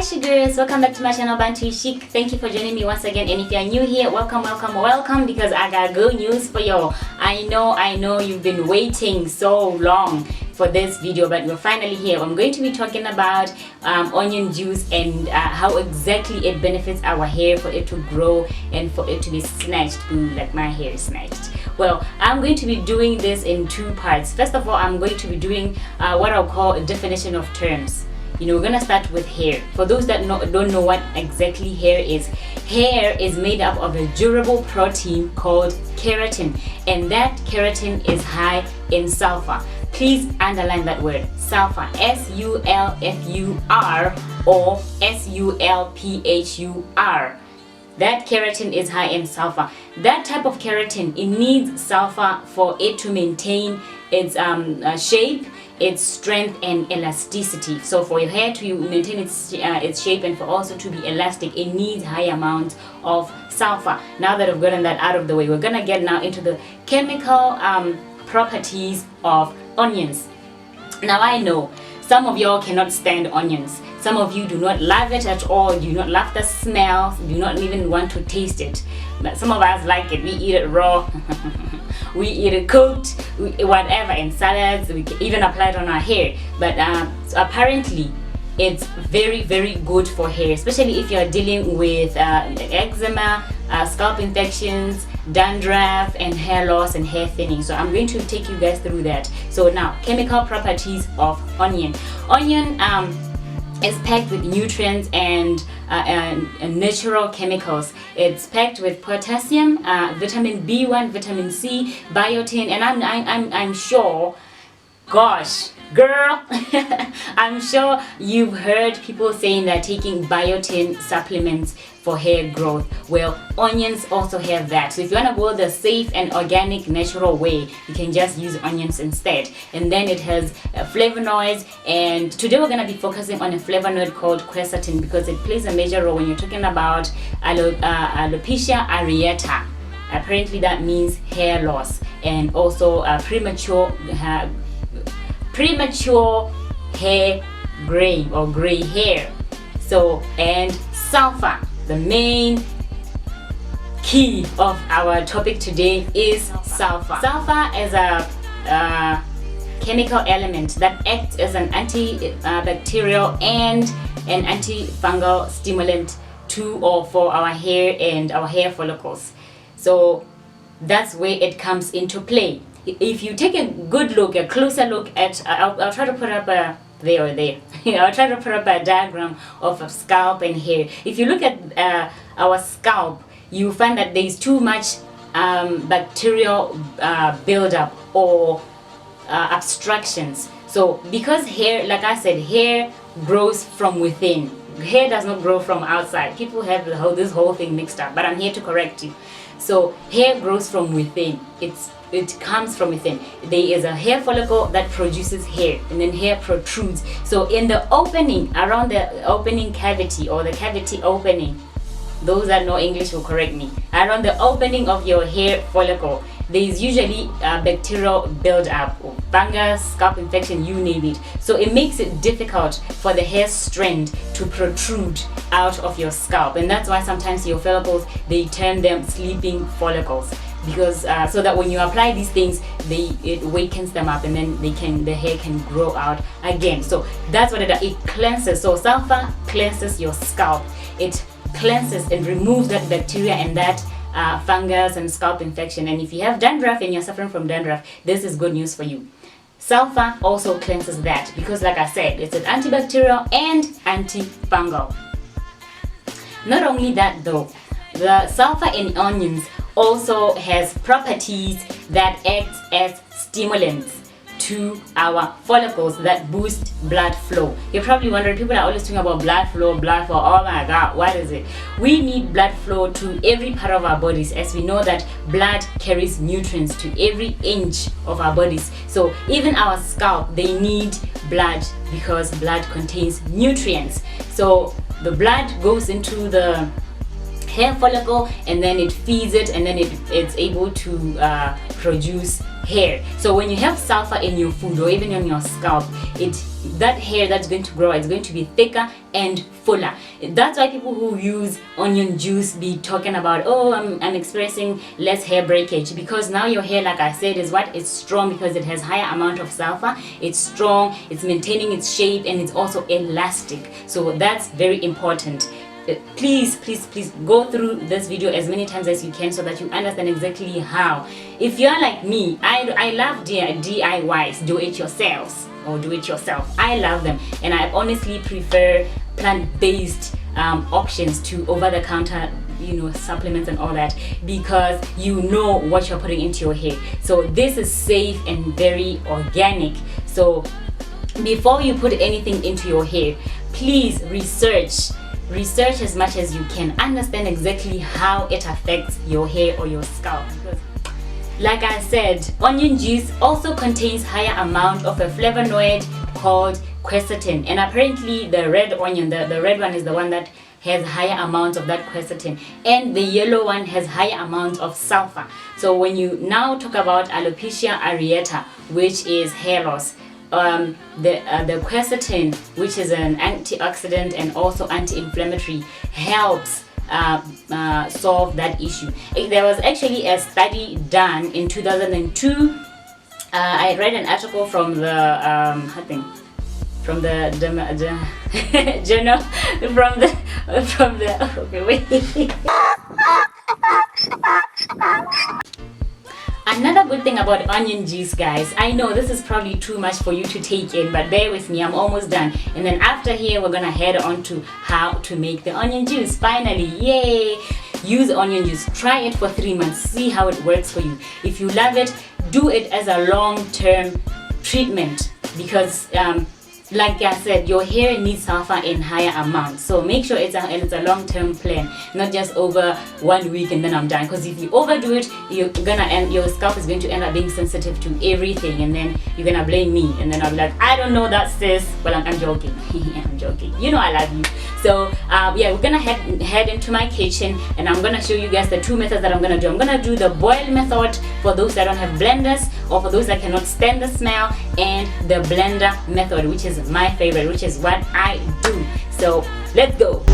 Hi sugars, welcome back to my channel Bantu Chic. Thank you for joining me once again, and if you're new here, welcome because I got good news for you. I know you've been waiting so long for this video, but we're finally here. I'm going to be talking about onion juice and how exactly it benefits our hair for it to grow and for it to be snatched. Ooh, like my hair is snatched. Well, I'm going to be doing this in two parts. First of all, I'm going to be doing what I'll call a definition of terms. We're gonna start with hair. For those that don't know what exactly hair is made up of a durable protein called keratin, and that keratin is high in sulfur. Please underline that word, sulfur, S-U-L-F-U-R or S-U-L-P-H-U-R. That keratin is high in sulfur. That type of keratin, it needs sulfur for it to maintain its shape, its strength and elasticity. So for your hair to maintain its shape and for also to be elastic, it needs high amounts of sulfur. Now that I've gotten that out of the way, we're gonna get now into the chemical properties of onions. Now I know some of y'all cannot stand onions. Some of you do not love it at all, do not love the smell, do not even want to taste it. But some of us like it. We eat it raw, we eat it cooked, whatever, in salads, we can even apply it on our hair. But so apparently it's very, very good for hair, especially if you're dealing with eczema, scalp infections, dandruff and hair loss and hair thinning. So I'm going to take you guys through that. So now, chemical properties of onion. Onion is packed with nutrients and natural chemicals. It's packed with potassium, vitamin B1, vitamin C, biotin, and I'm sure, gosh, girl, I'm sure you've heard people saying that taking biotin supplements for hair growth. Well, onions also have that. So if you want to go the safe and organic natural way, you can just use onions instead. And then it has flavonoids, and today we're going to be focusing on a flavonoid called quercetin because it plays a major role when you're talking about alopecia areata. Apparently that means hair loss and also premature hair gray or gray hair. So, and sulfur, the main key of our topic today is sulfur. Sulfur is a chemical element that acts as an antibacterial and an antifungal stimulant to or for our hair and our hair follicles. So that's where it comes into play. If you take a good look, a closer look at, I'll try to put up a I'll try to put up a diagram of a scalp and hair. If you look at our scalp, you find that there's too much bacterial buildup or obstructions. So because hair, like I said, hair grows from within. Hair does not grow from outside. People have this whole thing mixed up, but I'm here to correct you. So hair grows from within. It comes from within. There is a hair follicle that produces hair, and then hair protrudes. So in the opening, around the opening cavity or the cavity opening, those that know English will correct me, around the opening of your hair follicle, there is usually bacterial buildup or fungus, scalp infection, you name it. So it makes it difficult for the hair strand to protrude out of your scalp, and that's why sometimes your follicles, they term them sleeping follicles, because so that when you apply these things, it wakens them up, and then the hair can grow out again. So that's what it does. It cleanses. So sulfur cleanses your scalp. It cleanses and removes that bacteria and that fungus and scalp infection. And if you have dandruff and you're suffering from dandruff, this is good news for you. Sulfur also cleanses that because, like I said, it's an antibacterial and antifungal. Not only that though, the sulfur in onions also has properties that act as stimulants to our follicles that boost blood flow. You're probably wondering, people are always talking about blood flow, oh my god, what is it? We need blood flow to every part of our bodies, as we know that blood carries nutrients to every inch of our bodies. So even our scalp, they need blood because blood contains nutrients. So the blood goes into the hair follicle and then it feeds it, and then it's able to produce hair. So when you have sulfur in your food or even on your scalp, that hair that's going to grow, it's going to be thicker and fuller. That's why people who use onion juice be talking about, oh, I'm experiencing less hair breakage, because now your hair, like I said, is what? It's strong because it has higher amount of sulfur. It's strong, it's maintaining its shape, and it's also elastic. So that's very important. Please go through this video as many times as you can so that you understand exactly how. If you're like me, I love DIYs, do it yourselves or do it yourself. I love them, and I honestly prefer plant-based options to over-the-counter, you know, supplements and all that, because you know what you're putting into your hair. So this is safe and very organic. So before you put anything into your hair, please research as much as you can. Understand exactly how it affects your hair or your scalp. Like I said, onion juice also contains higher amount of a flavonoid called quercetin, and apparently the red onion, the red one is the one that has higher amounts of that quercetin, and the yellow one has higher amounts of sulfur. So when you now talk about alopecia areata, which is hair loss, the quercetin, which is an antioxidant and also anti-inflammatory, helps solve that issue. There was actually a study done in 2002. I read an article from the I think from the journal, from the okay, wait. Another good thing about onion juice, guys, I know this is probably too much for you to take in, but bear with me, I'm almost done. And then after here, we're gonna head on to how to make the onion juice. Finally, yay! Use onion juice. Try it for 3 months. See how it works for you. If you love it, do it as a long-term treatment, because like I said, your hair needs sulfur in higher amounts. So make sure it's a long-term plan, not just over 1 week and then I'm done. Because if you overdo it, your scalp is going to end up being sensitive to everything, and then you're gonna blame me, and then I'll be like, I don't know that, sis. Well, I'm joking. I'm joking. You know I love you. So yeah, we're gonna head into my kitchen, and I'm gonna show you guys the two methods that I'm gonna do. I'm gonna do the boil method for those that don't have blenders, or for those that cannot stand the smell, and the blender method, which is my favorite, which is what I do. So let's go.